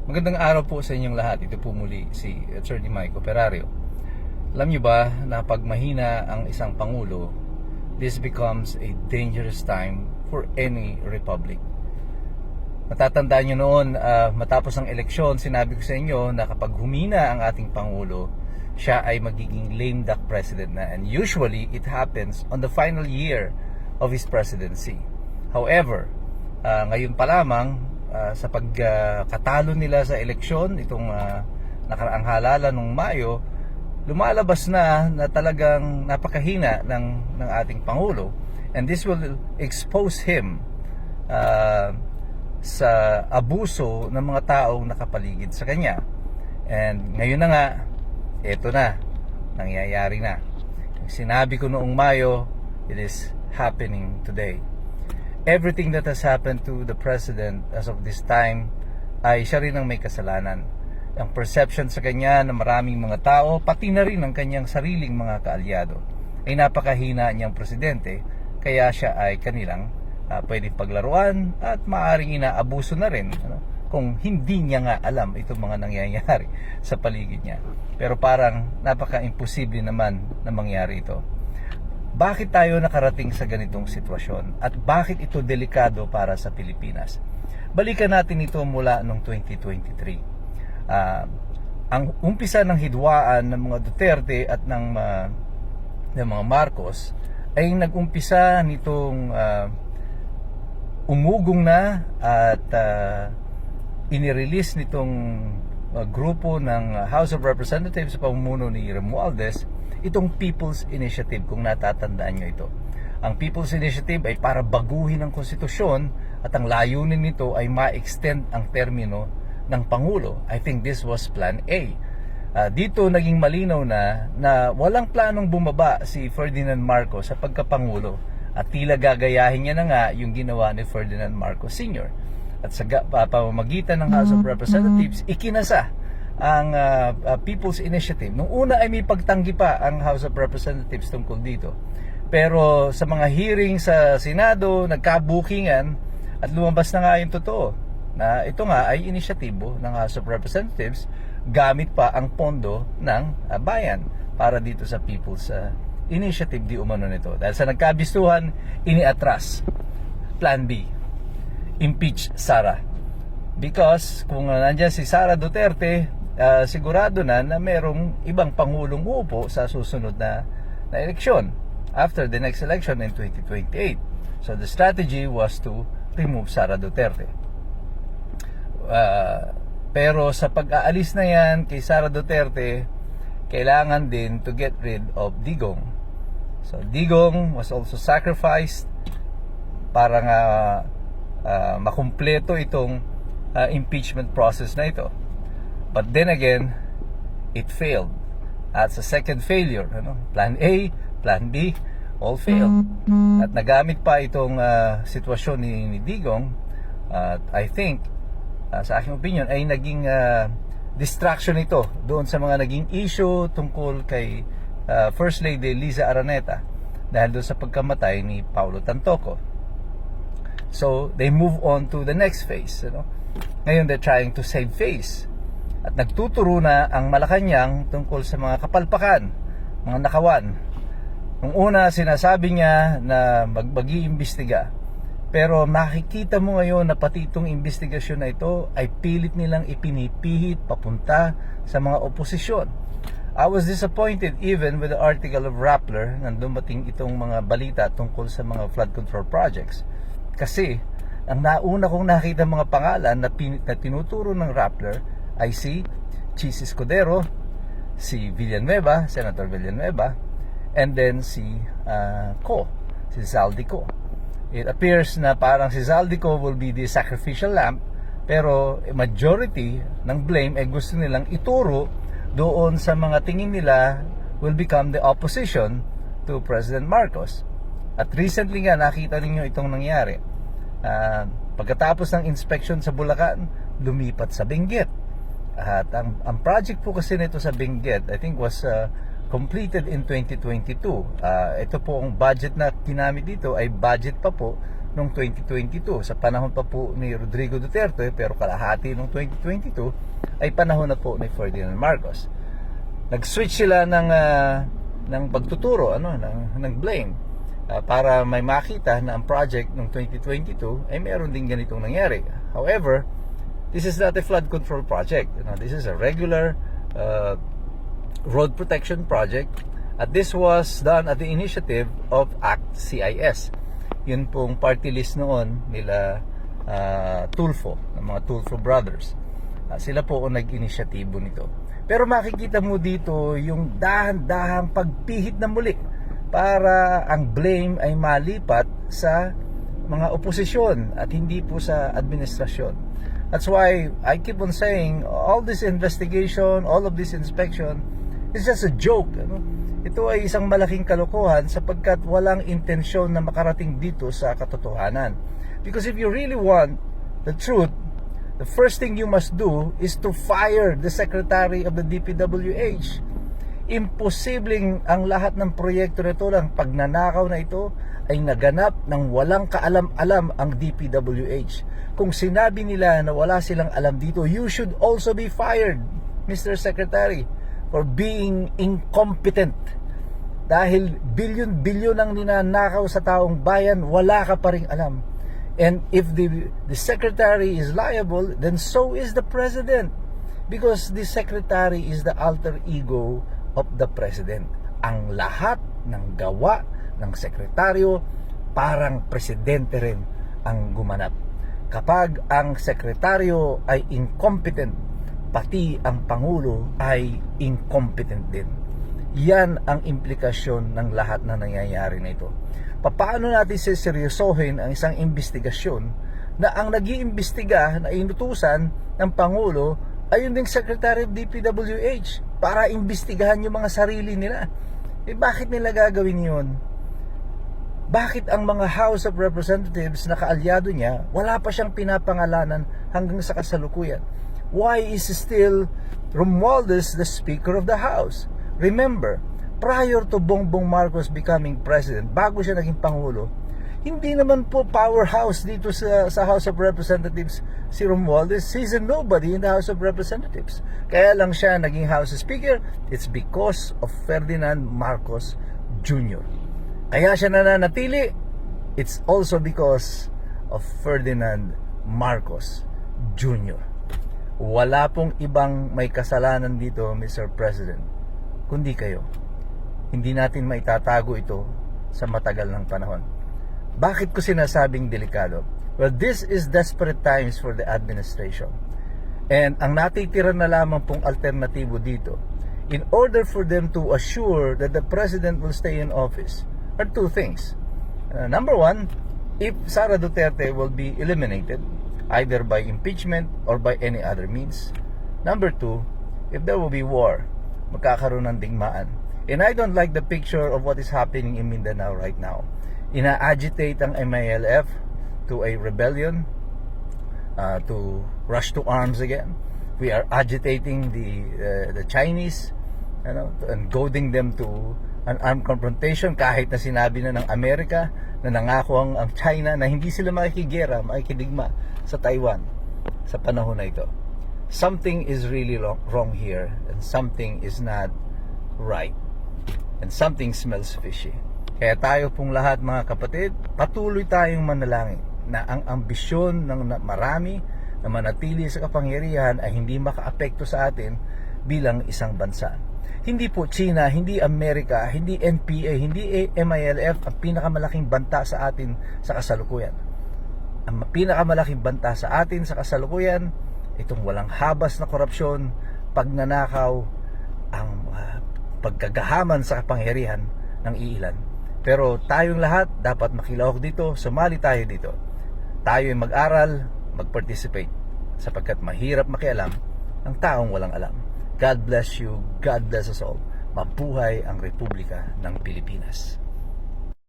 Magandang araw po sa inyong lahat. Ito po muli si Attorney Mike Operario. Alam niyo ba na pag mahina ang isang pangulo, this becomes a dangerous time for any republic. Matatandaan niyo noon, matapos ang eleksyon, sinabi ko sa inyo na kapag humina ang ating pangulo, siya ay magiging lame duck president na. And usually, it happens on the final year of his presidency. However, ngayon pa lamang, sa pagkatalo nila sa eleksyon, itong nakaraang halalan nung Mayo, lumalabas na talagang napakahina ng ating Pangulo. And this will expose him sa abuso ng mga taong nakapaligid sa kanya. And ngayon na nga, eto na, nangyayari na. Yung sinabi ko noong Mayo, it is happening today. Everything that has happened to the president as of this time ay siya rin ang may kasalanan. Ang perception sa kanya ng maraming mga tao, pati na rin ang kanyang sariling mga kaalyado, ay napakahina niyang presidente, kaya siya ay kanilang pwedeng paglaruan at maaaring inaabuso na rin kung hindi niya nga alam itong mga nangyayari sa paligid niya. Pero parang napaka-imposible naman na mangyari ito. Bakit tayo nakarating sa ganitong sitwasyon at bakit ito delikado para sa Pilipinas? Balikan natin ito mula noong 2023. Ang umpisa ng hidwaan ng mga Duterte at ng mga Marcos ay nag-umpisa nitong umugong na at inirelease nitong grupo ng House of Representatives sa pamumuno ni Romualdez itong People's Initiative, kung natatandaan nyo ito. Ang People's Initiative ay para baguhin ang konstitusyon at ang layunin nito ay ma-extend ang termino ng Pangulo. I think this was Plan A. Dito naging malinaw na walang planong bumaba si Ferdinand Marcos sa pagkapangulo at tila gagayahin niya na nga yung ginawa ni Ferdinand Marcos Sr. At sa pamamagitan ng House of Representatives, ikinasa ang People's Initiative. Nung una ay may pagtanggi pa ang House of Representatives tungkol dito. Pero sa mga hearing sa Senado, nagkabukingan at lumabas na nga yung totoo na ito nga ay inisyatibo ng House of Representatives gamit pa ang pondo ng bayan para dito sa People's Initiative di umano nito. Dahil sa nagkabistuhan, iniatras. Plan B, impeach Sara. Because kung nandiyan si Sara Duterte, sigurado na merong ibang pangulong uupo sa susunod na eleksyon after the next election in 2028. So the strategy was to remove Sara Duterte. Pero sa pag-aalis na yan kay Sara Duterte, kailangan din to get rid of Digong. So Digong was also sacrificed para nga makumpleto itong impeachment process na ito. But then again, it failed. At sa second failure, Plan A, Plan B, all failed. At nagamit pa itong sitwasyon ni Digong. I think, sa aking opinion, ay naging distraction ito doon sa mga naging issue tungkol kay First Lady Liza Araneta dahil doon sa pagkamatay ni Paulo Tantoco. So, they move on to the next phase. Ngayon, they're trying to save face. At nagtuturo na ang Malacanang tungkol sa mga kapalpakan, mga nakawan. Nung una, sinasabi niya na mag-iimbestiga. Pero makikita mo ngayon na pati itong investigasyon na ito ay pilit nilang ipinipihit papunta sa mga oposisyon. I was disappointed even with the article of Rappler nang dumating itong mga balita tungkol sa mga flood control projects. Kasi ang nauna kong nakita mga pangalan na tinuturo ng Rappler ay si Chis Escudero, si Villanueva, Senator Villanueva, and then si Zaldico. It appears na parang si Zaldico will be the sacrificial lamb, pero majority ng blame ay gusto nilang ituro doon sa mga tingin nila will become the opposition to President Marcos. At recently nga nakita ninyo itong nangyari. Pagkatapos ng inspection sa Bulacan, lumipat sa Benguet. At ang project po kasi nito sa Benguet, I think was completed in 2022. Ito po ang budget na ginamit dito ay budget pa po noong 2022. Sa panahon pa po ni Rodrigo Duterte, pero kalahati noong 2022 ay panahon na po ni Ferdinand Marcos. Nag-switch sila ng pagtuturo, ng blame, para may makita na ang project noong 2022 ay meron din ganitong nangyari. However, this is not a flood control project. This is a regular road protection project, at this was done at the initiative of ACT CIS. Yun pong party list noon nila Tulfo, ng mga Tulfo brothers. Sila po ang nag-inisyatibo nito. Pero makikita mo dito yung dahan-dahang pagpihit na muli para ang blame ay malipat sa mga oposisyon at hindi po sa administrasyon. That's why I keep on saying all this investigation, all of this inspection is just a joke. Ito ay isang malaking kalokohan sapagkat walang intensyon na makarating dito sa katotohanan. Because if you really want the truth, the first thing you must do is to fire the Secretary of the DPWH. Imposibleng ang lahat ng proyekto nito lang pagnanakaw na ito ay naganap ng walang kaalam-alam ang DPWH. Kung sinabi nila na wala silang alam dito, you should also be fired, Mr. Secretary, for being incompetent. Dahil bilyon-bilyon ang ninanakaw sa taong bayan, wala ka pa ring alam. And if the secretary is liable, then so is the president. Because the secretary is the alter ego of the president. Ang lahat ng gawa ng sekretaryo, parang presidente rin ang gumanap. Kapag ang sekretaryo ay incompetent, pati ang pangulo ay incompetent din. Yan ang implikasyon ng lahat na nangyayari na ito. Paano natin seryosohin ang isang investigasyon na ang nag-iimbestiga na inutusan ng Pangulo ay yung ding Secretary of DPWH para imbestigahan yung mga sarili nila? Bakit nila gagawin yun? Bakit ang mga House of Representatives na kaalyado niya, wala pa siyang pinapangalanan hanggang sa kasalukuyan? Why is still Romualdez the Speaker of the House? Remember, prior to Bongbong Marcos becoming president, bago siya naging Pangulo, hindi naman po powerhouse dito sa House of Representatives si Romualdez. He's a nobody in the House of Representatives. Kaya lang siya naging House Speaker, it's because of Ferdinand Marcos Jr. Kaya siya nananatili, it's also because of Ferdinand Marcos Jr. Wala pong ibang may kasalanan dito, Mr. President, kundi kayo. Hindi natin maitatago ito sa matagal ng panahon. Bakit ko sinasabing delikado? Well, this is desperate times for the administration. And ang natitira na lamang pong alternatibo dito, in order for them to assure that the president will stay in office, are two things. Number one, if Sara Duterte will be eliminated, either by impeachment or by any other means. Number two, if there will be war, magkakaroon ng digmaan. And I don't like the picture of what is happening in Mindanao right now. Ina-agitate ang MILF to a rebellion, to rush to arms again. We are agitating the Chinese, and goading them to an armed confrontation, kahit na sinabi na ng Amerika na nangako ang China na hindi sila makikigera, makikidigma sa Taiwan sa panahon na ito. Something is really wrong here, and something is not right, and something smells fishy. Kaya tayo pong lahat, mga kapatid, patuloy tayong manalangin na ang ambisyon ng marami na manatili sa kapangyarihan ay hindi makaapekto sa atin bilang isang bansa. Hindi po China, hindi Amerika, hindi NPA, hindi MILF ang pinakamalaking banta sa atin sa kasalukuyan. Ang pinakamalaking banta sa atin sa kasalukuyan, itong walang habas na korupsyon, pagnanakaw, ang pagkagahaman sa kapangyarihan ng iilan. Pero tayong lahat dapat makilahok dito, sumali tayo dito. Tayo ay mag-aral, mag-participate, sapagkat mahirap makialam ang taong walang alam. God bless you, God bless us all. Mabuhay ang Republika ng Pilipinas.